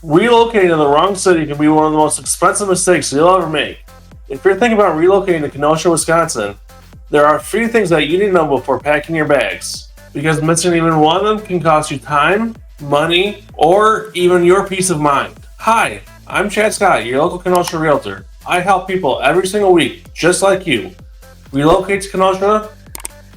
Relocating to the wrong city can be one of the most expensive mistakes you'll ever make. If you're thinking about relocating to Kenosha, Wisconsin, there are a few things that you need to know before packing your bags, because missing even one of them can cost you time, money, or even your peace of mind. Hi, I'm Chad Scott, your local Kenosha Realtor. I help people every single week, just like you, relocate to Kenosha,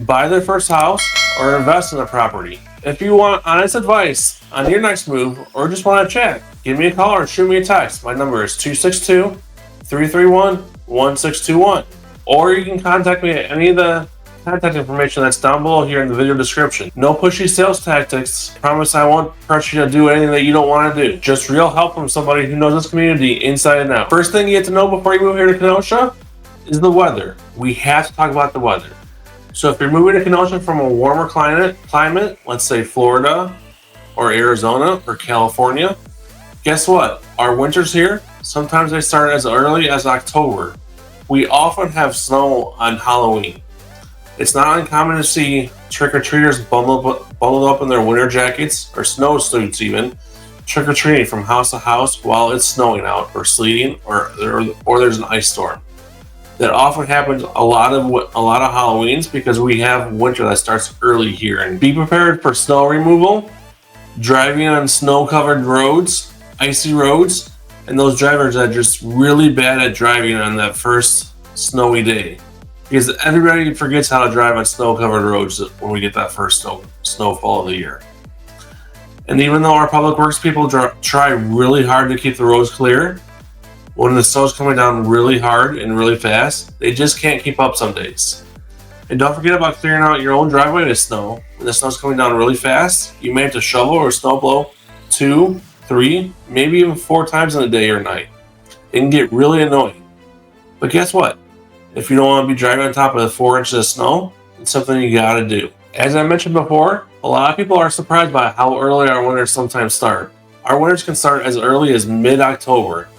buy their first house, or invest in a property. If you want honest advice on your next move or just want to chat, give me a call or shoot me a text. My number is 262-331-1621. Or you can contact me at any of the contact information that's down below here in the video description. No pushy sales tactics. Promise I won't pressure you to do anything that you don't want to do. Just real help from somebody who knows this community inside and out. First thing you have to know before you move here to Kenosha is the weather. We have to talk about the weather. So if you're moving to Kenosha from a warmer climate, let's say Florida or Arizona or California, guess what? Our winters here, sometimes they start as early as October. We often have snow on Halloween. It's not uncommon to see trick-or-treaters bundled up in their winter jackets or snow suits even, trick-or-treating from house to house while it's snowing out or sleeting or there's an ice storm. That often happens a lot of Halloweens because we have winter that starts early here. And be prepared for snow removal, driving on snow-covered roads, icy roads, and those drivers that are just really bad at driving on that first snowy day. Because everybody forgets how to drive on snow-covered roads when we get that first snowfall of the year. And even though our public works people try really hard to keep the roads clear, when the snow's coming down really hard and really fast, they just can't keep up some days. And don't forget about clearing out your own driveway to snow. When the snow's coming down really fast, you may have to shovel or snow blow 2, 3, maybe even 4 times in a day or night. It can get really annoying. But guess what? If you don't want to be driving on top of the 4 inches of snow, it's something you gotta do. As I mentioned before, a lot of people are surprised by how early our winters sometimes start. Our winters can start as early as mid-October.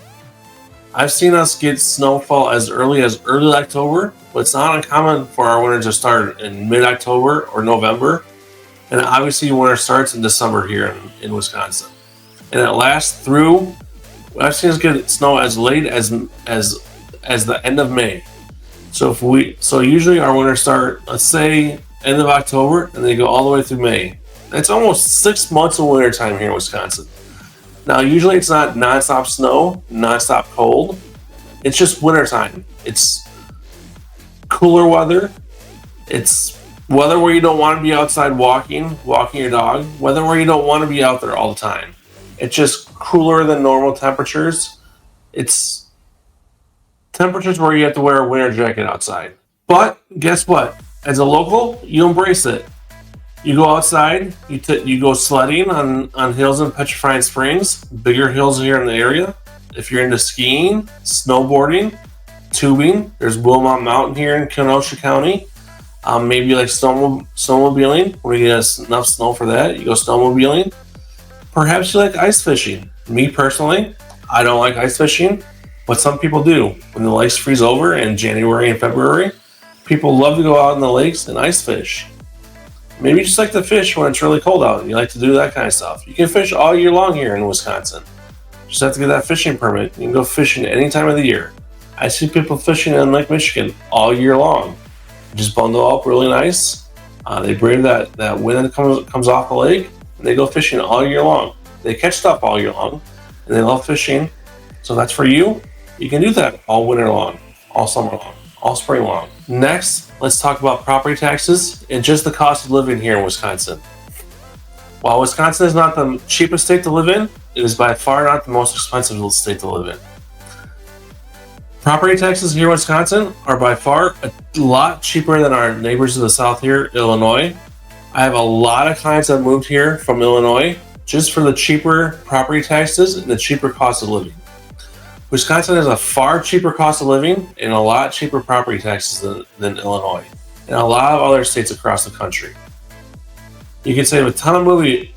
I've seen us get snowfall as early October, but it's not uncommon for our winters to start in mid-October or November. And obviously winter starts in December here in Wisconsin. And it lasts through, I've seen us get snow as late as the end of May. So usually our winters start, let's say, end of October, and they go all the way through May. It's almost 6 months of winter time here in Wisconsin. Now, usually it's not nonstop snow, nonstop cold. It's just wintertime. It's cooler weather. It's weather where you don't want to be outside walking your dog. Weather where you don't want to be out there all the time. It's just cooler than normal temperatures. It's temperatures where you have to wear a winter jacket outside. But guess what? As a local, you embrace it. You go outside, you go sledding on hills in Petrifying Springs, bigger hills here in the area. If you're into skiing, snowboarding, tubing, there's Wilmot Mountain here in Kenosha County. Maybe like snowmobiling, when you get enough snow for that, you go snowmobiling. Perhaps you like ice fishing. Me personally, I don't like ice fishing, but some people do. When the lakes freeze over in January and February, people love to go out in the lakes and ice fish. Maybe you just like to fish when it's really cold out and you like to do that kind of stuff. You can fish all year long here in Wisconsin. You just have to get that fishing permit. You can go fishing any time of the year. I see people fishing in Lake Michigan all year long. Just bundle up really nice. They brave that wind that comes off the lake, and they go fishing all year long. They catch stuff all year long, and they love fishing. So that's for you. You can do that all winter long, all summer long, all spring long. Next, let's talk about property taxes and just the cost of living here in Wisconsin. While Wisconsin is not the cheapest state to live in, it is by far not the most expensive state to live in. Property taxes here in Wisconsin are by far a lot cheaper than our neighbors to the south here, Illinois. I have a lot of clients that moved here from Illinois just for the cheaper property taxes and the cheaper cost of living. Wisconsin has a far cheaper cost of living and a lot cheaper property taxes than Illinois and a lot of other states across the country. You can save a ton of money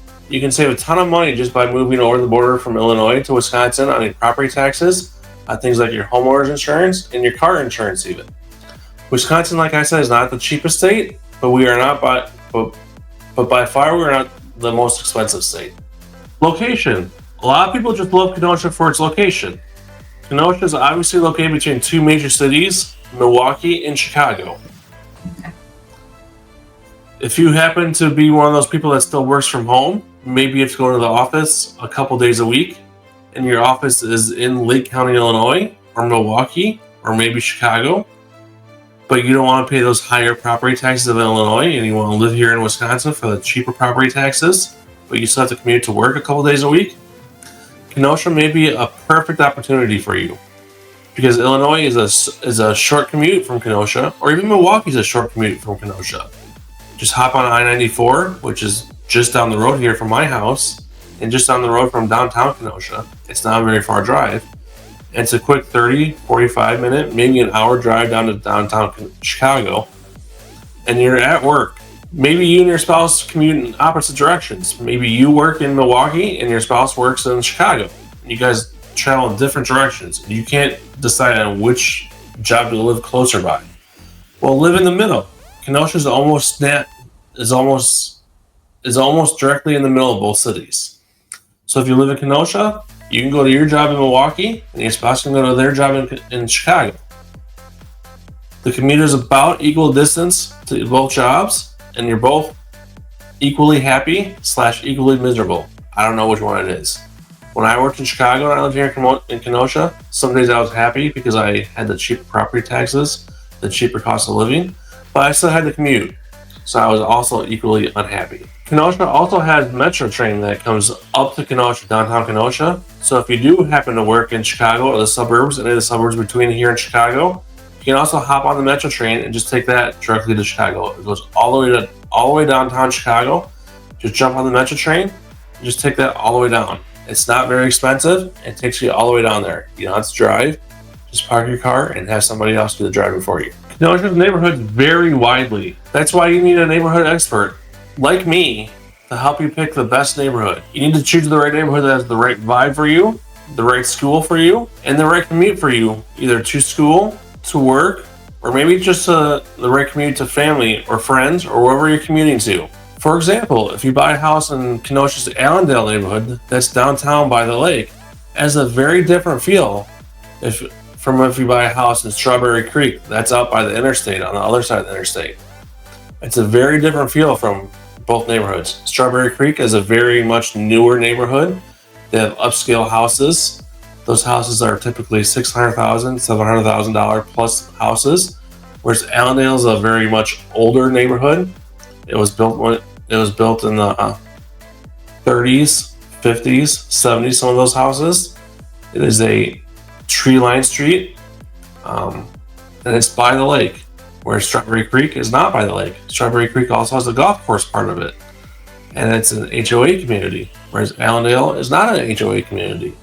just by moving over the border from Illinois to Wisconsin on your property taxes, on things like your homeowner's insurance and your car insurance even. Wisconsin, like I said, is not the cheapest state, but by far we're not the most expensive state. Location. A lot of people just love Kenosha for its location. Kenosha is obviously located between two major cities, Milwaukee and Chicago. If you happen to be one of those people that still works from home, maybe you have to go to the office a couple days a week, and your office is in Lake County, Illinois, or Milwaukee, or maybe Chicago, but you don't want to pay those higher property taxes of Illinois, and you want to live here in Wisconsin for the cheaper property taxes, but you still have to commute to work a couple days a week, Kenosha may be a perfect opportunity for you. Because Illinois is a short commute from Kenosha, or even Milwaukee is a short commute from Kenosha. Just hop on I-94, which is just down the road here from my house, and just down the road from downtown Kenosha. It's not a very far drive. And it's a quick 30, 45 minute, maybe an hour drive down to downtown Chicago. And you're at work. Maybe you and your spouse commute in opposite directions. Maybe you work in Milwaukee and your spouse works in Chicago. You guys travel in different directions. You can't decide on which job to live closer by. Well, live in the middle. Kenosha is almost directly in the middle of both cities. So if you live in Kenosha, you can go to your job in Milwaukee, and your spouse can go to their job in Chicago. The commute is about equal distance to both jobs, and you're both equally happy / equally miserable. I don't know which one it is. When I worked in Chicago and I lived here in Kenosha, some days I was happy because I had the cheaper property taxes, the cheaper cost of living, but I still had to commute, so I was also equally unhappy. Kenosha also has metro train that comes up to Kenosha, downtown Kenosha. So if you do happen to work in Chicago or the suburbs, any of the suburbs between here and Chicago, you can also hop on the metro train and just take that directly to Chicago. It goes all the way downtown Chicago. Just jump on the metro train, and just take that all the way down. It's not very expensive. It takes you all the way down there. You don't have to drive. Just park your car and have somebody else do the driving for you. Kenosha's neighborhoods vary widely. That's why you need a neighborhood expert like me to help you pick the best neighborhood. You need to choose the right neighborhood that has the right vibe for you, the right school for you, and the right commute for you, either to school, to work, or maybe just the right commute to family or friends or wherever you're commuting to. For example, if you buy a house in Kenosha's Allendale neighborhood that's downtown by the lake, it has a very different feel from if you buy a house in Strawberry Creek that's out by the interstate, on the other side of the interstate. It's a very different feel from both neighborhoods. Strawberry Creek is a very much newer neighborhood. They have upscale houses. Those houses are typically $600,000, $700,000 plus houses, whereas Allendale is a very much older neighborhood. It was built in the 30s, 50s, 70s. Some of those houses. It is a tree-lined street, and it's by the lake. Where Strawberry Creek is not by the lake. Strawberry Creek also has a golf course part of it, and it's an HOA community, whereas Allendale is not an HOA community.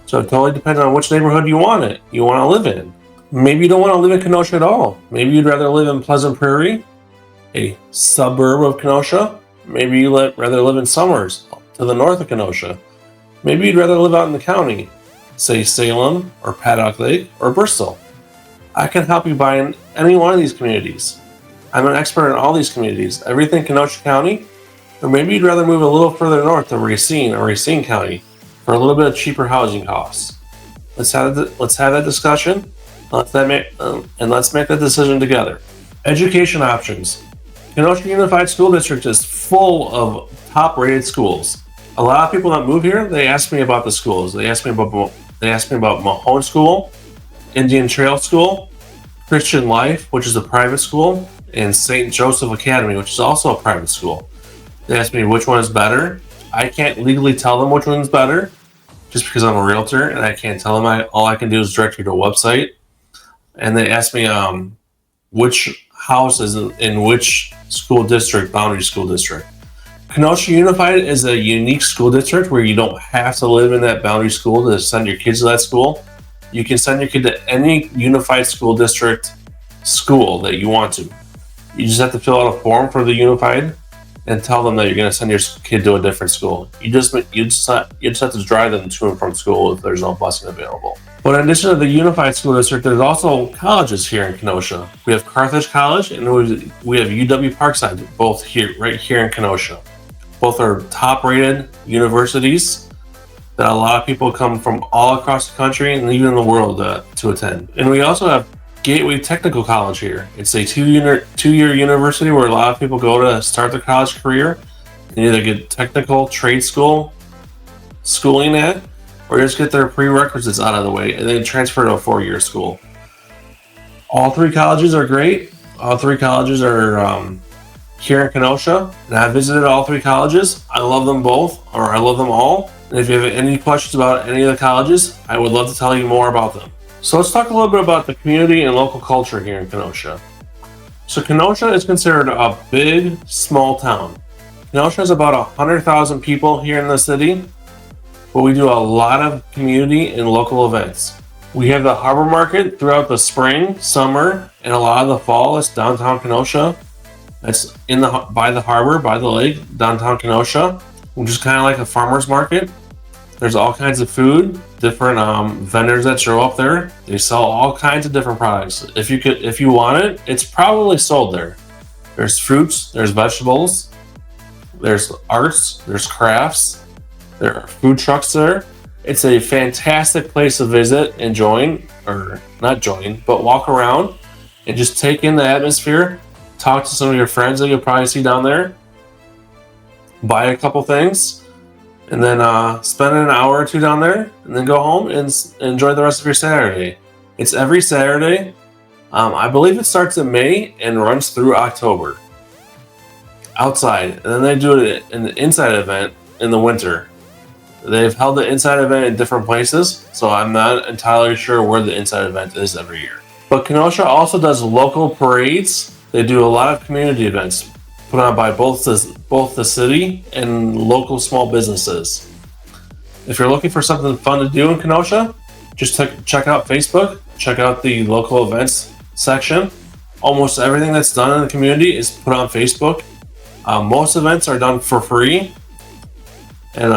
So it totally depends on which neighborhood you want to live in. Maybe you don't want to live in Kenosha at all. Maybe you'd rather live in Pleasant Prairie, a suburb of Kenosha. Maybe you'd rather live in Somers, to the north of Kenosha. Maybe you'd rather live out in the county, say Salem or Paddock Lake or Bristol. I can help you buy in any one of these communities. I'm an expert in all these communities, everything Kenosha County, or maybe you'd rather move a little further north to Racine or Racine County for a little bit of cheaper housing costs. Let's have that discussion, and let's make that decision together. Education options. Kenosha Unified School District is full of top-rated schools. A lot of people that move here, they ask me about the schools. They ask me about Mahone School, Indian Trail School, Christian Life, which is a private school, and St. Joseph Academy, which is also a private school. They asked me which one is better. I can't legally tell them which one's better, just because I'm a realtor and I can't tell them. All I can do is direct you to a website. And they asked me which house is in which school district, boundary school district. Kenosha Unified is a unique school district where you don't have to live in that boundary school to send your kids to that school. You can send your kid to any unified school district school that you want to. You just have to fill out a form for the unified and tell them that you're going to send your kid to a different school. You just have to drive them to and from school if there's no busing available. But in addition to the unified school district, there's also colleges here in Kenosha. We have Carthage College and we have UW Parkside, both right here in Kenosha. Both are top-rated universities. that a lot of people come from all across the country and even the world to attend. And we also have Gateway Technical College here. It's a two-year university where a lot of people go to start their college career and either get technical trade schooling at, or just get their prerequisites out of the way and then transfer to a 4-year school. All 3 colleges are great. All 3 colleges are here in Kenosha, and I've visited all 3 colleges. I love them both, or I love them all. And if you have any questions about any of the colleges, I would love to tell you more about them. So let's talk a little bit about the community and local culture here in Kenosha. So Kenosha is considered a big, small town. Kenosha has about 100,000 people here in the city, but we do a lot of community and local events. We have the harbor market throughout the spring, summer, and a lot of the fall. It's downtown Kenosha. That's by the harbor, by the lake, downtown Kenosha, which is kind of like a farmer's market. There's all kinds of food, different vendors that show up there. They sell all kinds of different products. If you want it, it's probably sold there. There's fruits, there's vegetables, there's arts, there's crafts, there are food trucks there. It's a fantastic place to visit and walk around and just take in the atmosphere, talk to some of your friends that you'll probably see down there, buy a couple things, and then spend an hour or 2 down there, and then go home and enjoy the rest of your Saturday. It's every Saturday. I believe it starts in May and runs through October. Outside, and then they do it in the inside event in the winter. They've held the inside event in different places, so I'm not entirely sure where the inside event is every year. But Kenosha also does local parades. They do a lot of community events put on by both the city and local small businesses. If you're looking for something fun to do in Kenosha, just check out Facebook, check out the local events section. Almost everything that's done in the community is put on Facebook. Most events are done for free, and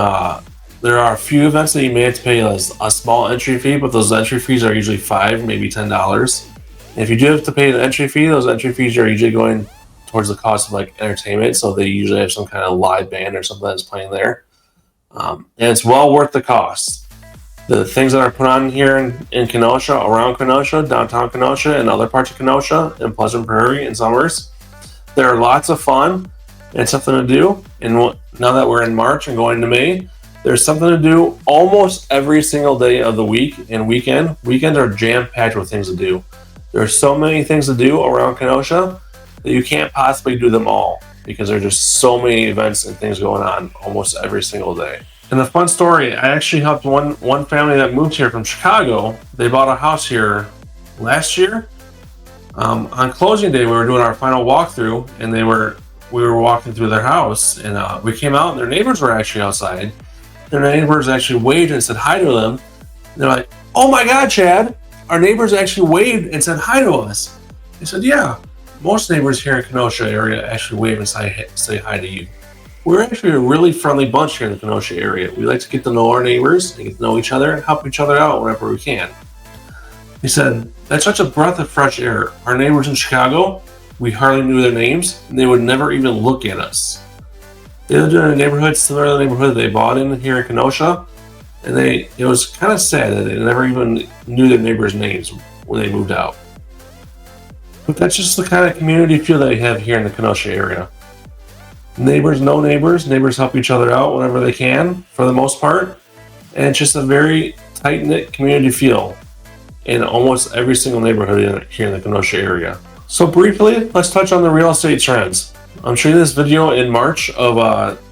there are a few events that you may have to pay a small entry fee, but those entry fees are usually $5, maybe $10. And if you do have to pay an entry fee, those entry fees are usually going towards the cost of like entertainment, so they usually have some kind of live band or something that's playing there. And it's well worth the cost. The things that are put on here in Kenosha, around Kenosha, downtown Kenosha, and other parts of Kenosha, and Pleasant Prairie and Summers, they're lots of fun and something to do. And now that we're in March and going to May, there's something to do almost every single day of the week and weekend. Weekends are jam-packed with things to do. There's so many things to do around Kenosha that you can't possibly do them all because there's just so many events and things going on almost every single day. And a fun story, I actually helped one family that moved here from Chicago. They bought a house here last year. On closing day, we were doing our final walkthrough, and we were walking through their house, and we came out, and their neighbors were actually outside. Their neighbors actually waved and said hi to them. And they're like, "Oh my God, Chad, our neighbors actually waved and said hi to us." I said, "Yeah, most neighbors here in Kenosha area actually wave and say hi to you." We're actually a really friendly bunch here in the Kenosha area. We like to get to know our neighbors and get to know each other and help each other out whenever we can. He said, "That's such a breath of fresh air. Our neighbors in Chicago, we hardly knew their names, and they would never even look at us. They lived in a neighborhood similar to the neighborhood they bought in here in Kenosha, and it was kind of sad that they never even knew their neighbors' names when they moved out." But that's just the kind of community feel that we have here in the Kenosha area. Neighbors know neighbors. Neighbors help each other out whenever they can, for the most part. And it's just a very tight-knit community feel in almost every single neighborhood here in the Kenosha area. So briefly, let's touch on the real estate trends. I'm shooting this video in March of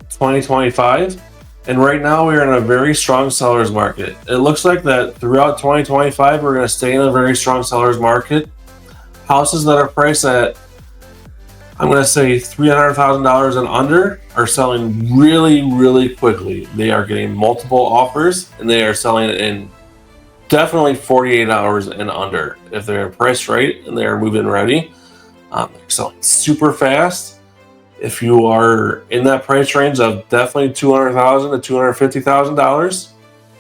2025, and right now we're in a very strong seller's market. It looks like that throughout 2025, we're going to stay in a very strong seller's market. Houses that are priced at, I'm going to say $300,000 and under, are selling really, really quickly. They are getting multiple offers, and they are selling it in definitely 48 hours and under. If they're priced right and they're move-in ready, they're selling super fast. If you are in that price range of definitely $200,000 to $250,000,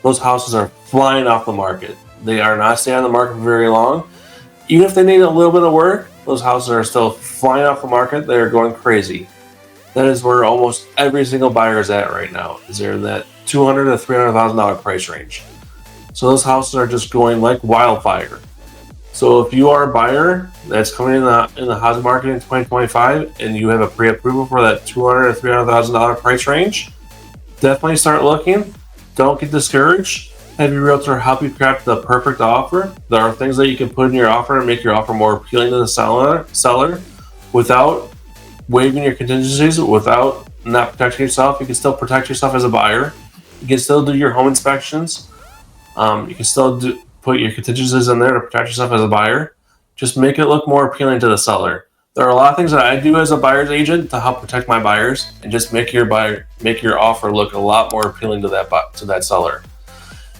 those houses are flying off the market. They are not staying on the market for very long. Even if they need a little bit of work, those houses are still flying off the market. They're going crazy. That is where almost every single buyer is at right now. Is they're in that $200,000 to $300,000 price range. So those houses are just going like wildfire. So if you are a buyer that's coming in the housing market in 2025 and you have a pre-approval for that $200,000 to $300,000 price range, definitely start looking. Don't get discouraged. Have your realtor help you craft the perfect offer. There are things that you can put in your offer and make your offer more appealing to the seller without waiving your contingencies, without not protecting yourself. You can still protect yourself as a buyer. You can still do your home inspections. You can still put your contingencies in there to protect yourself as a buyer. Just make it look more appealing to the seller. There are a lot of things that I do as a buyer's agent to help protect my buyers and just make your offer look a lot more appealing to that seller.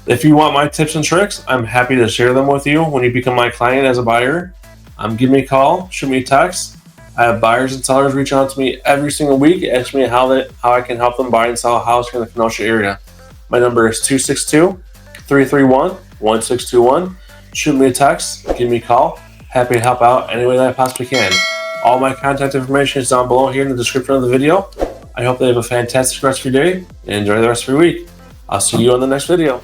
If you want my tips and tricks, I'm happy to share them with you when you become my client as a buyer. Give me a call, shoot me a text. I have buyers and sellers reach out to me every single week, ask me how I can help them buy and sell a house here in the Kenosha area. My number is 262-331-1621. Shoot me a text, give me a call. Happy to help out any way that I possibly can. All my contact information is down below here in the description of the video. I hope they have a fantastic rest of your day and enjoy the rest of your week. I'll see you on the next video.